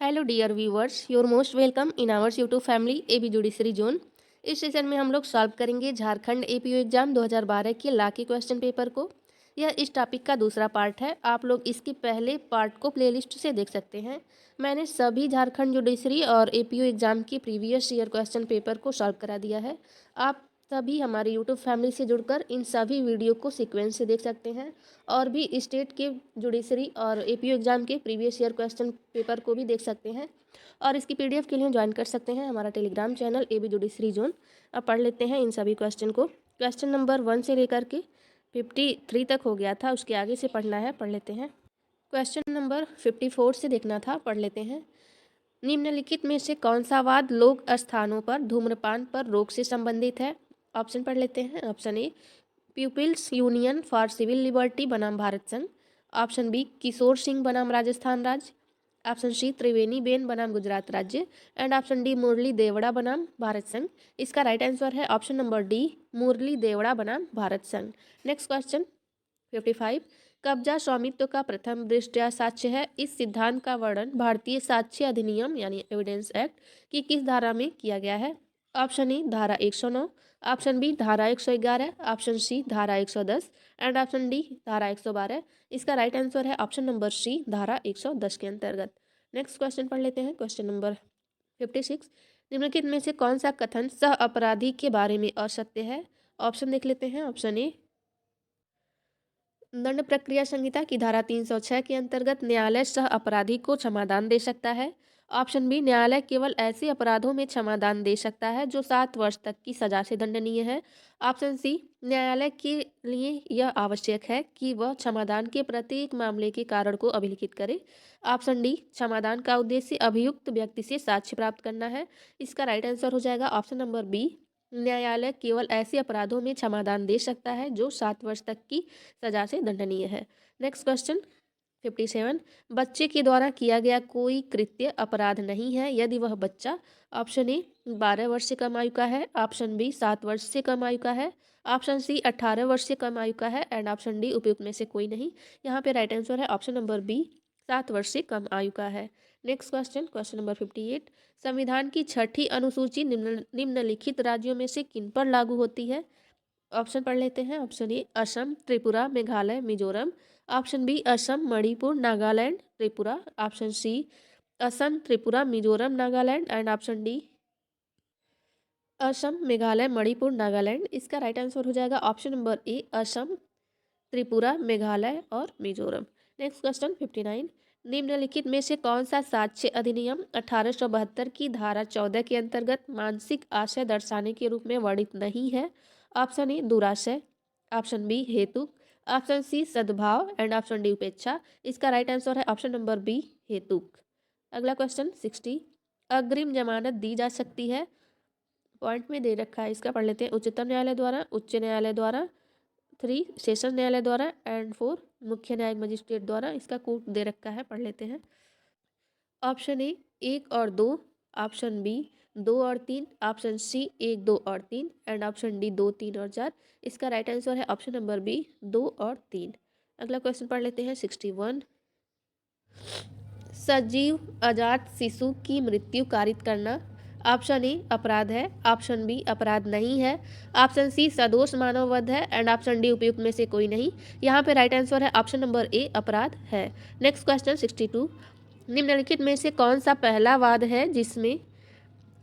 Hello dear viewers, your most welcome in ours YouTube family AB judiciary zone. इस session में हम लोग solve करेंगे झारखंड एपीओ एग्जाम 2012 के ला के क्वेश्चन पेपर को। यह इस टॉपिक का दूसरा पार्ट है। आप लोग इसके पहले पार्ट को प्लेलिस्ट से देख सकते हैं। मैंने सभी झारखंड जुडिशरी और एपीओ एग्जाम की प्रीवियस ईयर क्वेश्चन पेपर को सॉल्व करा दिया है। आप सभी हमारे यूट्यूब फैमिली से जुड़कर इन सभी वीडियो को सीक्वेंस से देख सकते हैं और भी स्टेट के जुडिशरी और एपीओ एग्जाम के प्रीवियस ईयर क्वेश्चन पेपर को भी देख सकते हैं और इसकी पीडीएफ के लिए ज्वाइन कर सकते हैं हमारा Telegram channel AB judiciary zone. अब पढ़ लेते हैं इन सभी क्वेश्चन को। क्वेश्चन नंबर 1 से लेकर के 53 तक हो गया था, उसके आगे से पढ़ना है, पढ़ लेते हैं। क्वेश्चन नंबर 54 से देखना था, पढ़ लेते हैं। निम्नलिखित में से कौन सा वाद लोक स्थानों पर धूम्रपान पर रोक से संबंधित है? ऑप्शन पढ़ लेते हैं। Option A people's union for civil liberty बनाम भारत संघ। ऑप्शन बी किशोर सिंह बनाम राजस्थान राज्य। ऑप्शन सी त्रिवेणी बेन बनाम गुजरात राज्य। एंड ऑप्शन डी मुरली देवड़ा बनाम भारत संघ। इसका राइट आंसर है ऑप्शन नंबर डी, मुरली देवड़ा बनाम भारत संघ। Next question 55। कब्जा स्वामित्व का प्रथम दृष्टया साक्ष्य है। इस सिद्धांत का वर्णन भारतीय साक्ष्य अधिनियम यानी एविडेंस एक्ट की किस धारा में किया गया है? ऑप्शन ए धारा 109, ऑप्शन बी धारा 111, ऑप्शन सी धारा 110 एंड ऑप्शन डी धारा 112। इसका राइट आंसर है ऑप्शन नंबर सी, धारा 110 के अंतर्गत। नेक्स्ट क्वेश्चन पढ़ लेते हैं। Question number 56। निम्नलिखित में से कौन सा कथन सह अपराधी के बारे में असत्य है? ऑप्शन देख लेते हैं। ऑप्शन ए दंड प्रक्रिया संहिता की धारा 306 के अंतर्गत न्यायालय सह अपराधी को क्षमादान दे सकता है। ऑप्शन बी न्यायालय केवल ऐसे अपराधों में क्षमादान दे सकता है जो 7 वर्ष तक की सजा से दंडनीय है। ऑप्शन सी न्यायालय के लिए यह आवश्यक है कि वह क्षमादान के प्रत्येक मामले के कारण को अभिलिखित करे। ऑप्शन डी क्षमादान का उद्देश्य अभियुक्त व्यक्ति से साक्ष्य प्राप्त करना है। इसका राइट आंसर हो जाएगा ऑप्शन नंबर बी, न्यायालय केवल ऐसे अपराधों में क्षमादान दे सकता है जो 7 वर्ष तक की सजा से दंडनीय है। Next question 57। बच्चे के द्वारा किया गया कोई कृत्य अपराध नहीं है यदि वह बच्चा ऑप्शन ए 12 वर्ष से कम आयु का है, ऑप्शन बी 7 वर्ष से कम आयु का है, ऑप्शन सी 18 वर्ष से कम आयु का है एंड ऑप्शन डी उपयुक्त में से कोई नहीं। यहाँ पे राइट आंसर है ऑप्शन नंबर बी, 7 वर्ष से कम आयु का है। Next question, question number 58। संविधान की 6ठी अनुसूची निम्नलिखित राज्यों में से किन पर लागू होती है? ऑप्शन पढ़ लेते हैं। Option A Assam, Tripura, Meghalaya, Mizoram. Option B Assam, Manipur, Nagaland, Tripura. Option C Assam, Tripura, Mizoram, Nagaland and option D Assam, Meghalaya, Manipur, Nagaland. इसका राइट आंसर हो जाएगा option number A, Assam, Tripura, Meghalaya और मिजोरम। Next question 59। निम्नलिखित में से कौन सा साक्ष्य अधिनियम 1872 की धारा 14 के अंतर्गत मानसिक आशय दर्शाने के रूप में वर्णित नहीं है? ऑप्शन ए दुराशय, ऑप्शन बी हेतुक, ऑप्शन सी सद्भाव एंड ऑप्शन डी उपेक्षा। इसका राइट आंसर है ऑप्शन नंबर बी, हेतुक। अगला क्वेश्चन 60। अग्रिम जमानत दी जा सकती है, पॉइंट में दे रखा है, इसका पढ़ लेते हैं। उच्चतम न्यायालय द्वारा, उच्च न्यायालय द्वारा, 3 सेशन न्यायालय द्वारा एंड 4 मुख्य न्यायिक मजिस्ट्रेट द्वारा। इसका कोड दे रखा है, पढ़ लेते हैं। ऑप्शन ए 1 और 2, ऑप्शन बी 2 और 3, ऑप्शन सी 1, 2 और 3 एंड ऑप्शन डी 2, 3 और 4। इसका राइट आंसर है ऑप्शन नंबर बी, 2 और 3। अगला क्वेश्चन पढ़ लेते हैं 61। सजीव अजात शिशु की मृत्यु कारित करना ऑप्शन ए अपराध है, ऑप्शन बी अपराध नहीं है, ऑप्शन सी सदोष मानव वध है एंड ऑप्शन डी उपयुक्त में से कोई नहीं। यहाँ पे राइट आंसर है ऑप्शन नंबर ए, अपराध है। Next question 62। निम्नलिखित में से कौन सा पहला वाद है जिसमें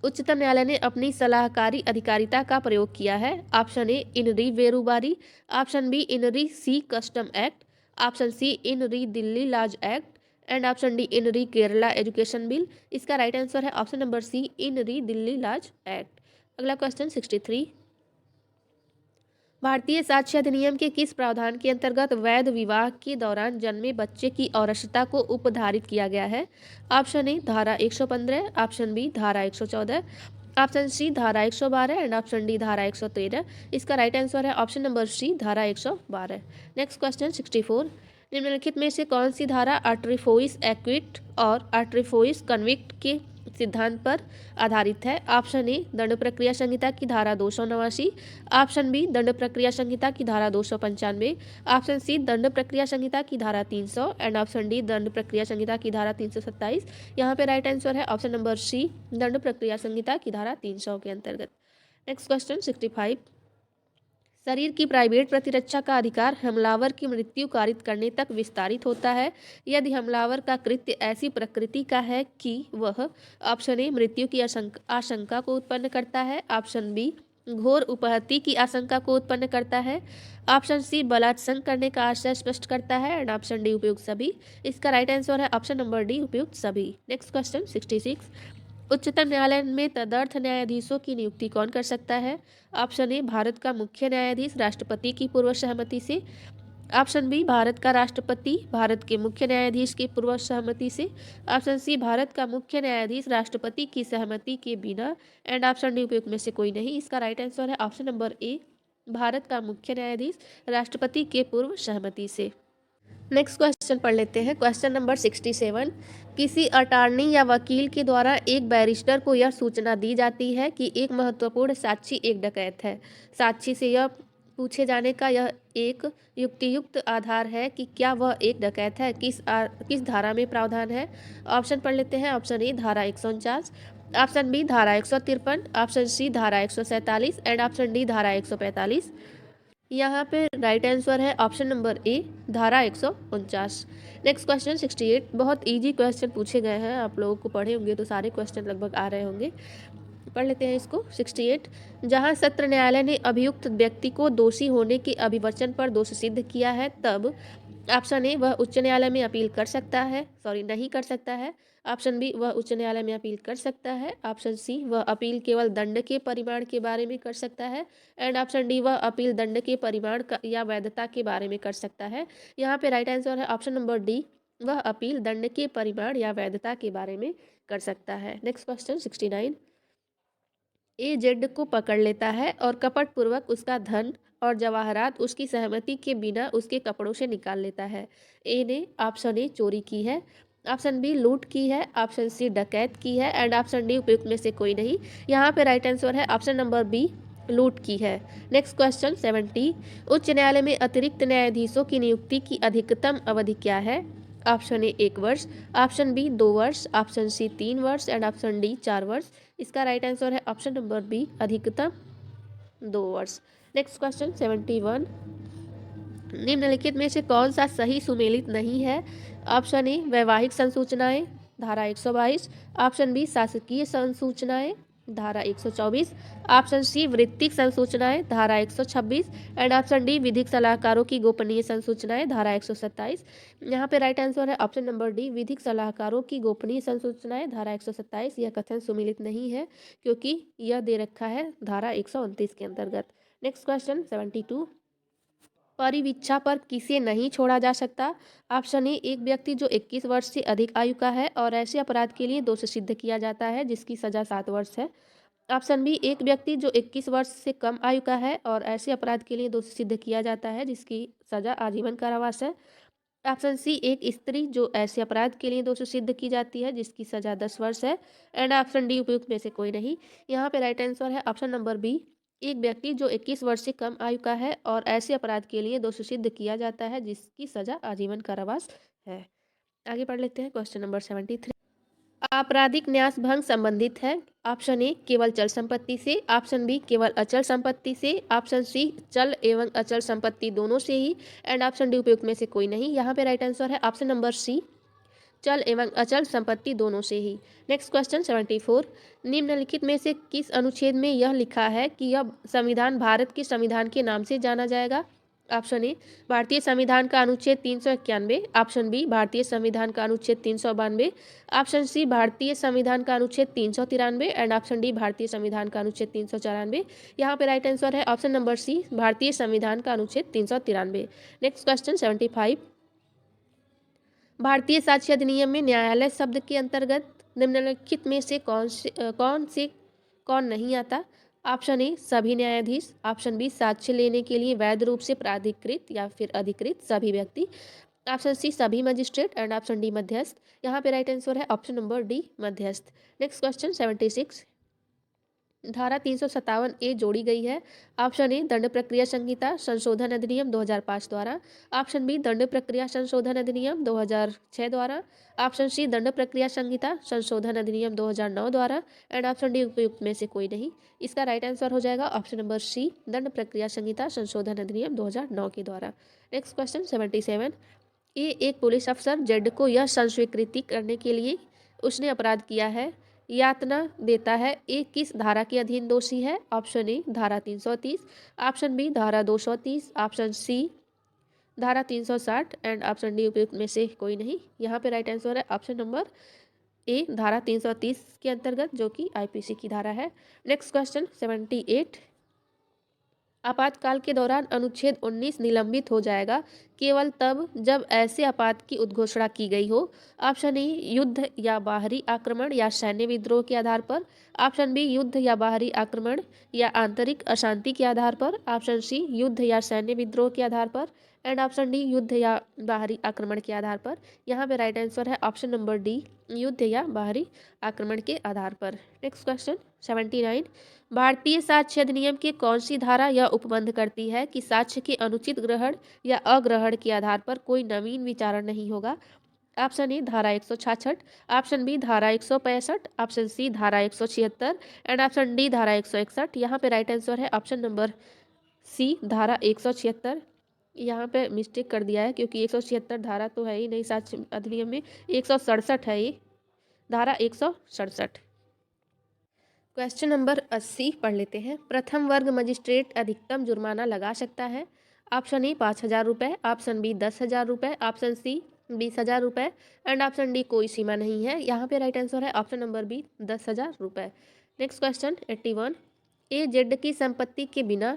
उच्चतम न्यायालय ने अपनी सलाहकारी अधिकारिता का प्रयोग किया है? ऑप्शन ए इन री वेरुबारी, option B in re C custom act, option C in re Delhi laws act and option D in re Kerala education bill. इसका राइट आंसर है option number C, in re Delhi laws act. अगला क्वेश्चन 63। भारतीय साक्ष्य अधिनियम के किस प्रावधान के अंतर्गत वैध विवाह के दौरान जन्मे बच्चे की औरसता को उपधारित किया गया है? ऑप्शन ए धारा 115, ऑप्शन बी धारा 114, ऑप्शन सी धारा 112 एंड ऑप्शन डी धारा 113। इसका राइट आंसर है ऑप्शन नंबर सी, धारा 112। Next question 64। निम्नलिखित में से कौन सी धारा आर्टरीफोइस एक्विट और आर्टरीफोइस कन्विक्ट के सिद्धांत पर आधारित है? ऑप्शन ए दंड प्रक्रिया संहिता की धारा 289, ऑप्शन बी दंड प्रक्रिया संहिता की धारा 295, ऑप्शन सी दंड प्रक्रिया संहिता की धारा 300 एंड ऑप्शन डी दंड प्रक्रिया संहिता की धारा 327। यहाँ पे राइट आंसर है ऑप्शन नंबर सी दंड प्रक्रिया संहिता की धारा 300 के अंतर्गत। Next question 65। शरीर की प्राइवेट प्रतिरक्षा का अधिकार हमलावर की मृत्यु कारित करने तक विस्तारित होता है यदि हमलावर का कृत्य ऐसी प्रकृति का है कि वह ऑप्शन ए मृत्यु की आशंका को उत्पन्न करता है, ऑप्शन बी घोर उपहति की आशंका को उत्पन्न करता है, ऑप्शन सी बलात्संग करने का आशय स्पष्ट करता है एंड ऑप्शन डी उपयुक्त सभी। इसका राइट आंसर है ऑप्शन नंबर डी उपयुक्त सभी। Next question 66। उच्चतम न्यायालय में तदर्थ न्यायाधीशों की नियुक्ति कौन कर सकता है? ऑप्शन ए भारत का मुख्य न्यायाधीश राष्ट्रपति की पूर्व सहमति से, ऑप्शन बी भारत का राष्ट्रपति भारत के मुख्य न्यायाधीश की पूर्व सहमति से, ऑप्शन सी भारत का मुख्य न्यायाधीश राष्ट्रपति की सहमति के बिना एंड ऑप्शन डी उपयुक्त में से कोई नहीं। इसका राइट आंसर है ऑप्शन नंबर ए भारत का मुख्य न्यायाधीश राष्ट्रपति के पूर्व सहमति से। नेक्स्ट क्वेश्चन पढ़ लेते हैं। Question number 67। किसी अटॉर्नी या वकील के द्वारा एक बैरिस्टर को यह सूचना दी जाती है कि एक महत्वपूर्ण साक्षी एक डकैत है। साक्षी से यह पूछे जाने का यह एक युक्तियुक्त आधार है कि क्या वह एक डकैत है। किस धारा में प्रावधान है? ऑप्शन पढ़ लेते हैं। ऑप्शन ए धारा 149, ऑप्शन बी धारा 153, ऑप्शन सी धारा 147 एंड ऑप्शन डी धारा 145। यहाँ पे राइट आंसर है ऑप्शन नंबर ए धारा 149। Next question 68। बहुत इजी क्वेश्चन पूछे गए हैं, आप लोगों को पढ़े होंगे तो सारे क्वेश्चन लगभग आ रहे होंगे। पढ़ लेते हैं इसको। 68। जहाँ सत्र न्यायालय ने अभियुक्त व्यक्ति को दोषी होने के अभिवचन पर दोष सिद्ध किया है तब ऑप्शन ए वह उच्च न्यायालय में अपील कर सकता है, नहीं कर सकता है, ऑप्शन बी वह उच्च न्यायालय में अपील कर सकता है, ऑप्शन सी वह अपील केवल दंड के परिमाण के बारे में कर सकता है एंड ऑप्शन डी वह अपील दंड के परिमाण या वैधता के बारे में कर सकता है। यहाँ पे राइट आंसर है ऑप्शन नंबर डी वह अपील दंड के परिमाण या वैधता के बारे में कर सकता है। Next question 69। ए जेड को पकड़ लेता है और कपटपूर्वक उसका धन और जवाहरात उसकी सहमति के बिना उसके कपड़ों से निकाल लेता है। ए ने ऑप्शन ए चोरी की है, ऑप्शन बी लूट की है, ऑप्शन सी डकैत की है एंड ऑप्शन डी उपयुक्त में से कोई नहीं। यहाँ पे राइट आंसर है ऑप्शन नंबर बी लूट की है। Next question 70। उच्च न्यायालय में अतिरिक्त न्यायाधीशों की नियुक्ति की अधिकतम अवधि क्या है? ऑप्शन ए 1 वर्ष, ऑप्शन बी 2 वर्ष, ऑप्शन सी 3 वर्ष एंड ऑप्शन डी 4 वर्ष। इसका राइट आंसर है ऑप्शन नंबर बी अधिकतम 2 वर्ष। Next question 71। निम्नलिखित में से कौन सा सही सुमेलित नहीं है? ऑप्शन ए वैवाहिक संसूचनाएं धारा 122, ऑप्शन बी शासकीय संसूचनाएं धारा 124, ऑप्शन सी वृत्तिक संसूचनाएं धारा 126 एंड ऑप्शन डी विधिक सलाहकारों की गोपनीय संसूचनाएं धारा 127। यहाँ पे राइट आंसर है ऑप्शन नंबर डी विधिक सलाहकारों की गोपनीय संसूचनाएं धारा 127। यह कथन सुमेलित नहीं है क्योंकि यह दे रखा है धारा 129 के अंतर्गत। Next question 72। परिवीक्षा पर किसे नहीं छोड़ा जा सकता? ऑप्शन ए एक व्यक्ति जो 21 वर्ष से अधिक आयु का है और ऐसे अपराध के लिए दोष सिद्ध किया जाता है जिसकी सजा 7 वर्ष है, ऑप्शन बी एक व्यक्ति जो 21 वर्ष से कम आयु का है और ऐसे अपराध के लिए दोष सिद्ध किया जाता है जिसकी सजा आजीवन कारावास है, ऑप्शन सी एक स्त्री जो ऐसे अपराध के लिए दोष सिद्ध की जाती है जिसकी सजा 10 वर्ष है एंड ऑप्शन डी उपयुक्त में से कोई नहीं। यहाँ पे राइट आंसर है ऑप्शन नंबर बी एक व्यक्ति जो 21 वर्ष से कम आयु का है और ऐसे अपराध के लिए दोष सिद्ध किया जाता है जिसकी सजा आजीवन कारावास है। आगे पढ़ लेते हैं क्वेश्चन नंबर 73। आपराधिक न्यास भंग संबंधित है? ऑप्शन ए केवल चल संपत्ति से, ऑप्शन बी केवल अचल संपत्ति से, ऑप्शन सी चल एवं अचल संपत्ति दोनों से ही एंड ऑप्शन डी उपयुक्त में से कोई नहीं। यहाँ पे राइट आंसर है ऑप्शन नंबर सी चल एवं अचल संपत्ति दोनों से ही। Next question 74। निम्नलिखित में से किस अनुच्छेद में यह लिखा है कि यह संविधान भारत के संविधान के नाम से जाना जाएगा? ऑप्शन ए भारतीय संविधान का अनुच्छेद 391, ऑप्शन बी भारतीय संविधान का अनुच्छेद 392, ऑप्शन सी भारतीय संविधान का अनुच्छेद 393 एंड ऑप्शन डी भारतीय संविधान का अनुच्छेद 394। यहाँ पे राइट आंसर है ऑप्शन नंबर सी भारतीय संविधान का अनुच्छेद 393। Next question 75। भारतीय साक्ष्य अधिनियम में न्यायालय शब्द के अंतर्गत निम्नलिखित में से कौन नहीं आता? ऑप्शन ए सभी न्यायाधीश, ऑप्शन बी साक्ष्य लेने के लिए वैध रूप से प्राधिकृत या फिर अधिकृत सभी व्यक्ति, ऑप्शन सी सभी मजिस्ट्रेट एंड ऑप्शन डी मध्यस्थ। यहाँ पे राइट आंसर है ऑप्शन नंबर डी मध्यस्थ। नेक्स्ट क्वेश्चन 76, धारा 357 ए जोड़ी गई है। ऑप्शन ए दंड प्रक्रिया संहिता संशोधन अधिनियम 2005 द्वारा, ऑप्शन बी दंड प्रक्रिया संशोधन अधिनियम 2006 द्वारा, ऑप्शन सी दंड प्रक्रिया संहिता संशोधन अधिनियम 2009 द्वारा एंड ऑप्शन डी उपयुक्त में से कोई नहीं। इसका राइट आंसर हो जाएगा ऑप्शन नंबर सी दंड प्रक्रिया संहिता संशोधन अधिनियम 2009 के द्वारा। नेक्स्ट क्वेश्चन 77, ये एक पुलिस अफसर जेड को यह संस्वीकृति करने के लिए उसने अपराध किया है यातना देता है, ए किस धारा के अधीन दोषी है। ऑप्शन ए धारा 330, ऑप्शन बी धारा 230, ऑप्शन सी धारा 360 एंड ऑप्शन डी उपयुक्त में से कोई नहीं। यहाँ पे राइट आंसर है ऑप्शन नंबर ए धारा 330 के अंतर्गत, जो कि आईपीसी की धारा है। नेक्स्ट क्वेश्चन 78, आपातकाल के दौरान अनुच्छेद 19 निलंबित हो जाएगा केवल तब जब ऐसे आपात की उद्घोषणा की गई हो। ऑप्शन ए युद्ध या बाहरी आक्रमण या सैन्य विद्रोह के आधार पर, ऑप्शन बी युद्ध या बाहरी आक्रमण या आंतरिक अशांति के आधार पर, ऑप्शन सी युद्ध या सैन्य विद्रोह के आधार पर एंड ऑप्शन डी युद्ध या बाहरी आक्रमण के आधार पर। यहाँ पे राइट आंसर है ऑप्शन नंबर डी युद्ध या बाहरी आक्रमण के आधार पर। नेक्स्ट क्वेश्चन 79, भारतीय साक्ष्य अधिनियम की कौन सी धारा यह उपबंध करती है कि साक्ष्य के अनुचित ग्रहण या अग्रहण के आधार पर कोई नवीन विचारण नहीं होगा। ऑप्शन ए धारा 166, ऑप्शन बी धारा 165, ऑप्शन सी धारा 176 एंड ऑप्शन डी धारा 161। यहाँ पे राइट आंसर है ऑप्शन नंबर सी धारा 176। यहाँ पे मिस्टेक कर दिया है क्योंकि 176 धारा तो है ही नहीं साक्ष्य अधिनियम में, 167 है ये धारा 167। क्वेश्चन नंबर 80 पढ़ लेते हैं। प्रथम वर्ग मजिस्ट्रेट अधिकतम जुर्माना लगा सकता है। ऑप्शन ए 5,000 रुपये, ऑप्शन बी 10,000 रुपये, ऑप्शन सी 20,000 रुपये एंड ऑप्शन डी कोई सीमा नहीं है। यहाँ पे राइट आंसर है ऑप्शन नंबर बी 10,000 रुपये। नेक्स्ट क्वेश्चन 81, ए जेड की संपत्ति के बिना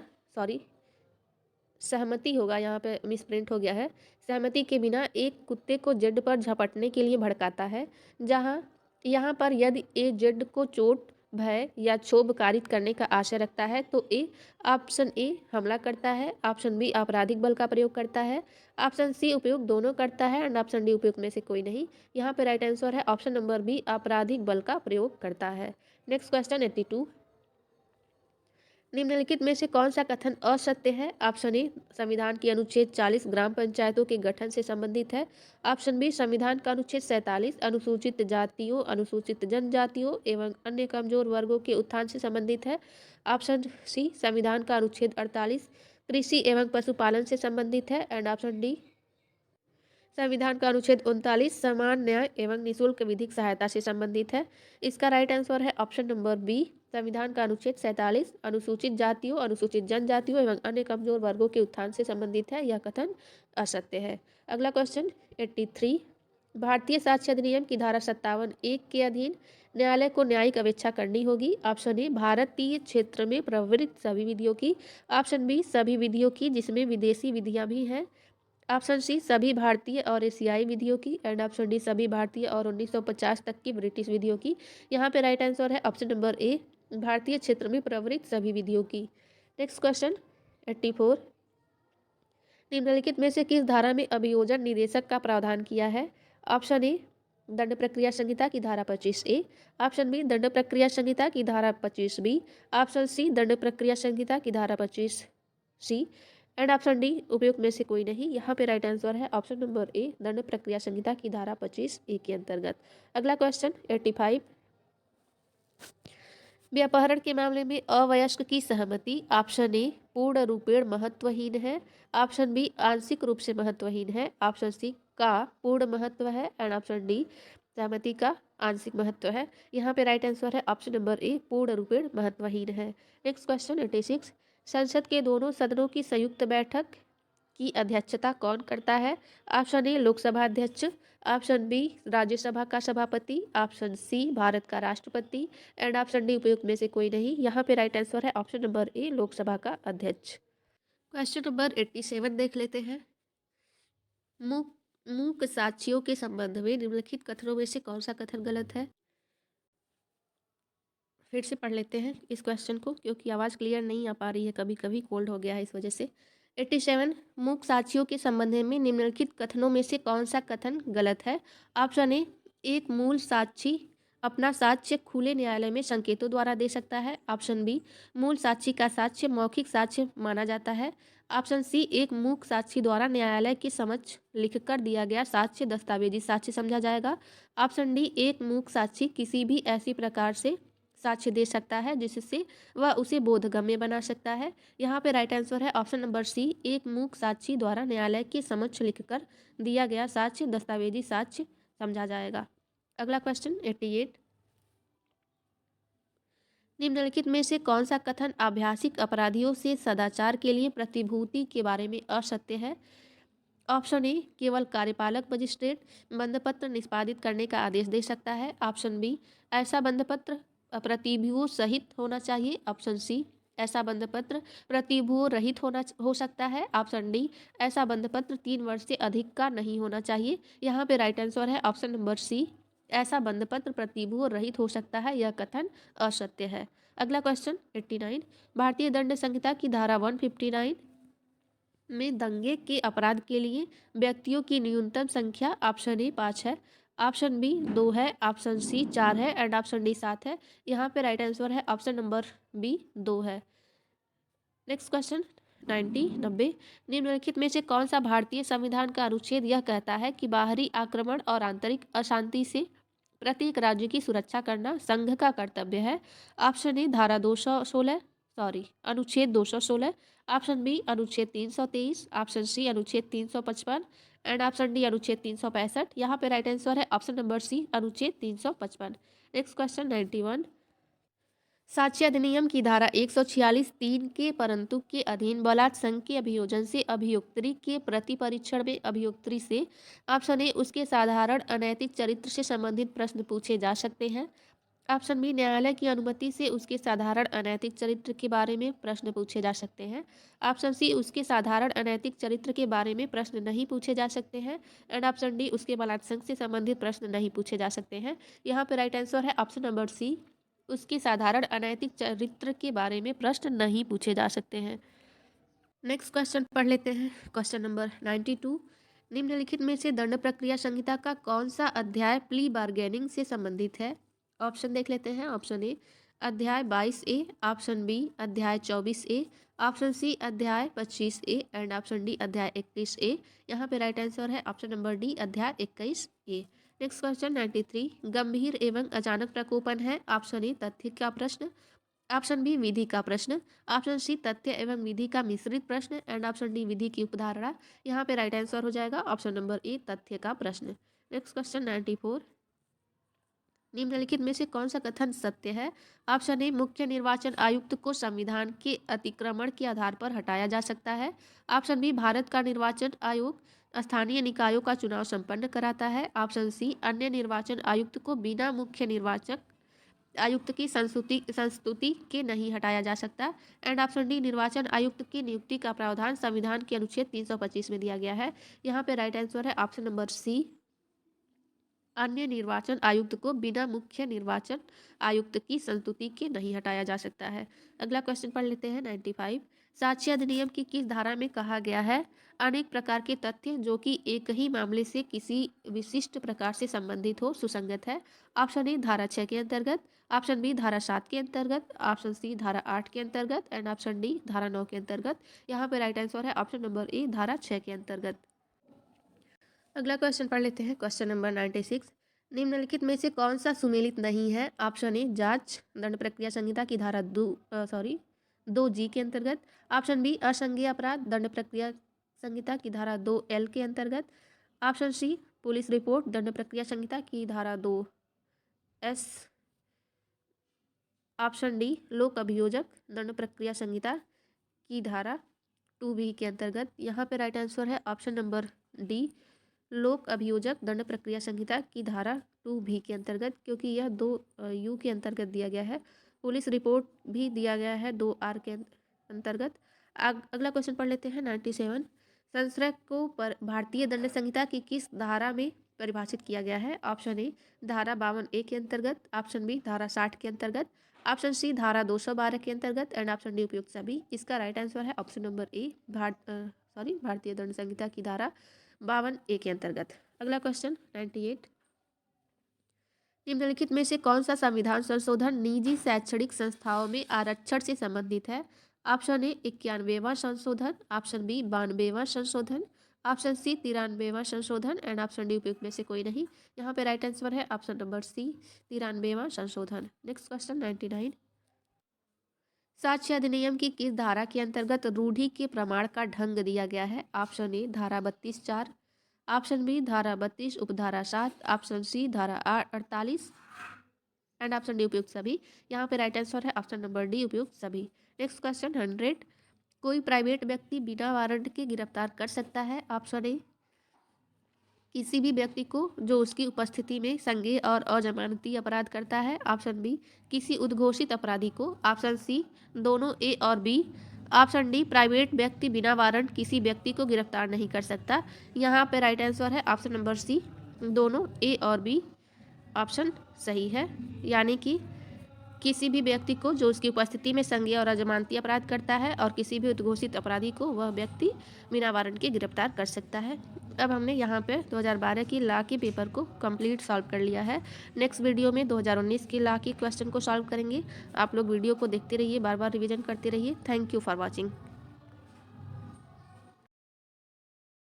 सहमति होगा, यहाँ पे मिसप्रिंट हो गया है, सहमति के बिना एक कुत्ते को जेड पर झपटने के लिए भड़काता है, जहाँ यहाँ पर यदि ए जेड को चोट भय या क्षोभ कारित करने का आशय रखता है तो ए ऑप्शन ए हमला करता है, ऑप्शन बी आपराधिक बल का प्रयोग करता है, ऑप्शन सी उपयोग दोनों करता है एंड ऑप्शन डी उपयोग में से कोई नहीं। यहाँ पे राइट आंसर है ऑप्शन नंबर बी आपराधिक बल का प्रयोग करता है। नेक्स्ट क्वेश्चन 82, निम्नलिखित में से कौन सा कथन असत्य है। ऑप्शन ए संविधान की अनुच्छेद 40 ग्राम पंचायतों के गठन से संबंधित है, ऑप्शन बी संविधान का अनुच्छेद 47 अनुसूचित जातियों अनुसूचित जनजातियों एवं अन्य कमजोर वर्गों के उत्थान से संबंधित है, ऑप्शन सी संविधान का अनुच्छेद 48 कृषि एवं पशुपालन से संबंधित है एंड ऑप्शन डी संविधान का अनुच्छेद 39 समान न्याय एवं निःशुल्क विधिक सहायता से संबंधित है। इसका राइट आंसर है ऑप्शन नंबर बी संविधान का अनुच्छेद 47 अनुसूचित जातियों अनुसूचित जनजातियों एवं अन्य कमजोर वर्गों के उत्थान से संबंधित है। यह कथन असत्य है। अगला क्वेश्चन 83, भारतीय साक्ष्य अधिनियम की धारा 57(1) के अधीन न्यायालय को न्यायिक अपेक्षा करनी होगी। ऑप्शन ए भारतीय क्षेत्र में प्रवृत्त सभी विधियों की, ऑप्शन बी सभी विधियों की जिसमें विदेशी विधियां भी हैं, ऑप्शन सी सभी भारतीय और एशियाई विधियों की एंड ऑप्शन डी सभी भारतीय और 1950 तक की ब्रिटिश विधियों की। यहाँ पे राइट आंसर है ऑप्शन नंबर ए भारतीय क्षेत्र में प्रवृत्त सभी विधियों की। नेक्स्ट क्वेश्चन 84, निम्नलिखित में से किस धारा में अभियोजन निदेशक का प्रावधान किया है। ऑप्शन ए दंड प्रक्रिया संहिता की धारा 25(a), ऑप्शन बी दंड प्रक्रिया संहिता की धारा 25(b), ऑप्शन सी दंड प्रक्रिया संहिता की धारा 25(c) एंड ऑप्शन डी उपयुक्त में से कोई नहीं। यहाँ पे राइट आंसर है ऑप्शन नंबर ए दंड प्रक्रिया संहिता की धारा 25(a) के अंतर्गत। अगला क्वेश्चन 85, व्यापहरण के मामले में अवयस्क की सहमति ऑप्शन ए पूर्ण रूपेण महत्वहीन है, ऑप्शन बी आंशिक रूप से महत्वहीन है, ऑप्शन सी का पूर्ण महत्व है एंड ऑप्शन डी सहमति का आंशिक महत्व है। यहाँ पे राइट आंसर है ऑप्शन नंबर ए पूर्ण रूपेण महत्वहीन है। नेक्स्ट क्वेश्चन 86, संसद के दोनों सदनों की संयुक्त बैठक की अध्यक्षता कौन करता है। ऑप्शन ए लोकसभा अध्यक्ष, ऑप्शन बी राज्यसभा का सभापति, ऑप्शन सी भारत का राष्ट्रपति एंड ऑप्शन डी उपयुक्त में से कोई नहीं। यहाँ पे राइट आंसर है ऑप्शन नंबर ए लोकसभा का अध्यक्ष। क्वेश्चन नंबर 87 देख लेते हैं। मूक साक्ष्यों के संबंध में निम्नलिखित कथनों में से कौन सा कथन गलत है। फिर से पढ़ लेते हैं इस क्वेश्चन को क्योंकि आवाज़ क्लियर नहीं आ पा रही है, कभी कभी कोल्ड हो गया है इस वजह से। 87 मूक साक्षियों के संबंध में निम्नलिखित कथनों में से कौन सा कथन गलत है? ऑप्शन ए, एक मूल साक्षी अपना साक्ष्य खुले न्यायालय में संकेतों द्वारा दे सकता है। ऑप्शन बी, मूल साक्षी का साक्ष्य मौखिक साक्ष्य माना जाता है। ऑप्शन सी, एक मूक साक्षी द्वारा न्यायालय के समक्ष लिखकर दिया गया साक्ष्य दस्तावेजी साक्ष्य समझा जाएगा। ऑप्शन डी, एक मूक साक्षी किसी भी ऐसी प्रकार से साक्ष्य दे सकता है जिससे वह उसे बोधगम्य बना सकता है। यहाँ पे राइट आंसर है ऑप्शन नंबर सी, एक मूक साक्षी द्वारा न्यायालय के समक्ष लिखकर दिया गया साक्ष्य दस्तावेजी साक्ष्य समझा जाएगा। अगला क्वेश्चन 88, निम्नलिखित में से कौन सा कथन आभासिक अपराधियों से सदाचार के लिए प्रतिभूति के बारे में असत्य है? ऑप्शन ए, केवल कार्यपालक मजिस्ट्रेट बंधपत्र निष्पादित करने का आदेश दे सकता है। ऑप्शन बी, ऐसा बंधपत्र प्रतिभुओं सहित होना चाहिए। ऑप्शन सी, ऐसा बंधपत्र प्रतिभुओं रहित हो सकता है। ऑप्शन डी, ऐसा बंधपत्र 3 वर्ष से अधिक का नहीं होना चाहिए। यहाँ पे राइट आंसर है ऑप्शन नंबर सी, ऐसा बंधपत्र प्रतिभुओं रहित हो सकता है। यह कथन असत्य है। अगला क्वेश्चन 89, भारतीय दंड संहिता की धारा 159 में दंगे के अपराध के लिए व्यक्तियों की न्यूनतम संख्या ऑप्शन ए 5 है, ऑप्शन बी 2 है, ऑप्शन सी 4 है एंड ऑप्शन डी 7 है। यहाँ पे राइट आंसर है ऑप्शन नंबर बी 2 है। नेक्स्ट क्वेश्चन 90 निम्नलिखित में से कौन सा भारतीय संविधान का अनुच्छेद यह कहता है कि बाहरी आक्रमण और आंतरिक अशांति से प्रत्येक राज्य की सुरक्षा करना संघ का कर्तव्य है? ऑप्शन ए, धारा 216 अनुच्छेद 216। ऑप्शन बी, अनुच्छेद 323। ऑप्शन सी, अनुच्छेद 355 एंड ऑप्शन डी, अनुच्छेद 365। यहाँ पे राइट आंसर है ऑप्शन नंबर सी, अनुच्छेद 355। नेक्स्ट क्वेश्चन 91, साक्ष्य अधिनियम की धारा 146(3) के परंतु के अधीन बलात् संघ के अभियोजन से अभियोक्त्री के प्रति परीक्षण में अभियोक्त्री से ऑप्शन ए, उसके साधारण अनैतिक चरित्र से संबंधित प्रश्न पूछे जा सकते हैं। ऑप्शन बी, न्यायालय की अनुमति से उसके साधारण अनैतिक चरित्र के बारे में प्रश्न पूछे जा सकते हैं। ऑप्शन सी, उसके साधारण अनैतिक चरित्र के बारे में प्रश्न नहीं पूछे जा सकते हैं एंड ऑप्शन डी, उसके बलात्संग से संबंधित प्रश्न नहीं पूछे जा सकते हैं। यहाँ पे राइट आंसर है ऑप्शन नंबर सी, उसके साधारण अनैतिक चरित्र के बारे में प्रश्न नहीं पूछे जा सकते हैं। नेक्स्ट क्वेश्चन पढ़ लेते हैं। क्वेश्चन नंबर 92, निम्नलिखित में से दंड प्रक्रिया संहिता का कौन सा अध्याय प्ली बार्गेनिंग से संबंधित है? ऑप्शन देख लेते हैं। ऑप्शन ए, अध्याय 22A। ऑप्शन बी, अध्याय 24A। ऑप्शन सी, अध्याय 25A एंड ऑप्शन डी, अध्याय 21A। यहाँ पे राइट आंसर है ऑप्शन नंबर डी, अध्याय 21A। नेक्स्ट क्वेश्चन 93, गंभीर एवं अचानक प्रकोपन है। ऑप्शन ए, तथ्य का प्रश्न। ऑप्शन बी, विधि का प्रश्न। ऑप्शन सी, तथ्य एवं विधि का मिश्रित प्रश्न एंड ऑप्शन डी, विधि की उपधारणा। यहाँ पे राइट आंसर हो जाएगा ऑप्शन नंबर ए, तथ्य का प्रश्न। नेक्स्ट क्वेश्चन 94, निम्नलिखित में से कौन सा कथन सत्य है? ऑप्शन ए, मुख्य निर्वाचन आयुक्त को संविधान के अतिक्रमण के आधार पर हटाया जा सकता है। ऑप्शन बी, भारत का निर्वाचन आयोग स्थानीय निकायों का चुनाव संपन्न कराता है। ऑप्शन सी, अन्य निर्वाचन आयुक्त को बिना मुख्य निर्वाचक आयुक्त की संस्तुति के नहीं हटाया जा सकता एंड ऑप्शन डी, निर्वाचन आयुक्त की नियुक्ति का प्रावधान संविधान के अनुच्छेद 325 में दिया गया है। यहाँ पे राइट आंसर है ऑप्शन नंबर सी, अन्य निर्वाचन आयुक्त को बिना मुख्य निर्वाचन आयुक्त की संस्तुति के नहीं हटाया जा सकता है। अगला क्वेश्चन पढ़ लेते हैं 95, साक्ष्य अधिनियम की किस धारा में कहा गया है अनेक प्रकार के तथ्य जो कि एक ही मामले से किसी विशिष्ट प्रकार से संबंधित हो सुसंगत है? ऑप्शन ए, धारा 6 के अंतर्गत। ऑप्शन बी, धारा 7 के अंतर्गत। ऑप्शन सी, धारा 8 के अंतर्गत एंड ऑप्शन डी, धारा 9 के अंतर्गत। यहाँ पे राइट आंसर है ऑप्शन नंबर ए, धारा 6 के अंतर्गत। अगला क्वेश्चन पढ़ लेते हैं। क्वेश्चन नंबर 96, निम्नलिखित में से कौन सा सुमेलित नहीं है? ऑप्शन ए, जांच दंड प्रक्रिया संहिता की धारा 2G के अंतर्गत। ऑप्शन बी, असंज्ञेय अपराध दंड प्रक्रिया संहिता की धारा 2L के अंतर्गत। ऑप्शन सी, पुलिस रिपोर्ट दंड प्रक्रिया संहिता की धारा 2S। ऑप्शन डी, लोक अभियोजक दंड प्रक्रिया संहिता की धारा 2B के अंतर्गत। यहाँ पे राइट आंसर है ऑप्शन नंबर डी, लोक अभियोजक दंड प्रक्रिया संहिता की धारा 2B के अंतर्गत, क्योंकि यह 2U के अंतर्गत दिया गया है। पुलिस रिपोर्ट भी दिया गया है 2R के अंतर्गत। अगला क्वेश्चन पढ़ लेते हैं 97, संसर्ग को भारतीय दंड संहिता की किस धारा में परिभाषित किया गया है? ऑप्शन ए धारा 52A के अंतर्गत, ऑप्शन बी धारा 60 के अंतर्गत, ऑप्शन सी धारा 212 के अंतर्गत एंड ऑप्शन डी उपयुक्त सभी। इसका राइट आंसर है ऑप्शन नंबर ए, भारतीय दंड संहिता की धारा 52A के अंतर्गत। अगला क्वेश्चन 98, निम्नलिखित में से कौन सा संविधान संशोधन निजी शैक्षणिक संस्थाओं में आरक्षण से संबंधित है? ऑप्शन ए 91वां संशोधन, ऑप्शन बी 92वां संशोधन, ऑप्शन सी 93वां संशोधन एंड ऑप्शन डी उपयुक्त में से कोई नहीं। यहाँ पे राइट आंसर है ऑप्शन नंबर सी 93वां संशोधन। नेक्स्ट क्वेश्चन 99, साक्ष्य अधिनियम की किस धारा के अंतर्गत रूढ़ि के प्रमाण का ढंग दिया गया है? ऑप्शन ए धारा 32(4), ऑप्शन बी धारा 32 उपधारा 7, ऑप्शन सी धारा 48 एंड ऑप्शन डी उपयुक्त सभी। यहाँ पे राइट आंसर है ऑप्शन नंबर डी उपयुक्त सभी। नेक्स्ट क्वेश्चन 100, कोई प्राइवेट व्यक्ति बिना वारंट के गिरफ्तार कर सकता है? ऑप्शन ए किसी भी व्यक्ति को जो उसकी उपस्थिति में संज्ञेय और अजमानती अपराध करता है, ऑप्शन बी किसी उद्घोषित अपराधी को, ऑप्शन सी दोनों ए और बी, ऑप्शन डी प्राइवेट व्यक्ति बिना वारंट किसी व्यक्ति को गिरफ्तार नहीं कर सकता। यहाँ पे राइट आंसर है ऑप्शन नंबर सी दोनों ए और बी ऑप्शन सही है, यानी कि किसी भी व्यक्ति को जो उसकी उपस्थिति में संज्ञेय और अजमानती अपराध करता है और किसी भी उद्घोषित अपराधी को वह व्यक्ति बिना वारंट के गिरफ्तार कर सकता है। अब हमने यहाँ पे 2012 की लॉ के पेपर को कंप्लीट सॉल्व कर लिया है। नेक्स्ट वीडियो में 2019 की लॉ के क्वेश्चन को सॉल्व करेंगे। आप लोग वीडियो को देखते रहिए, बार बार रिवीजन करते रहिए। Thank you for watching.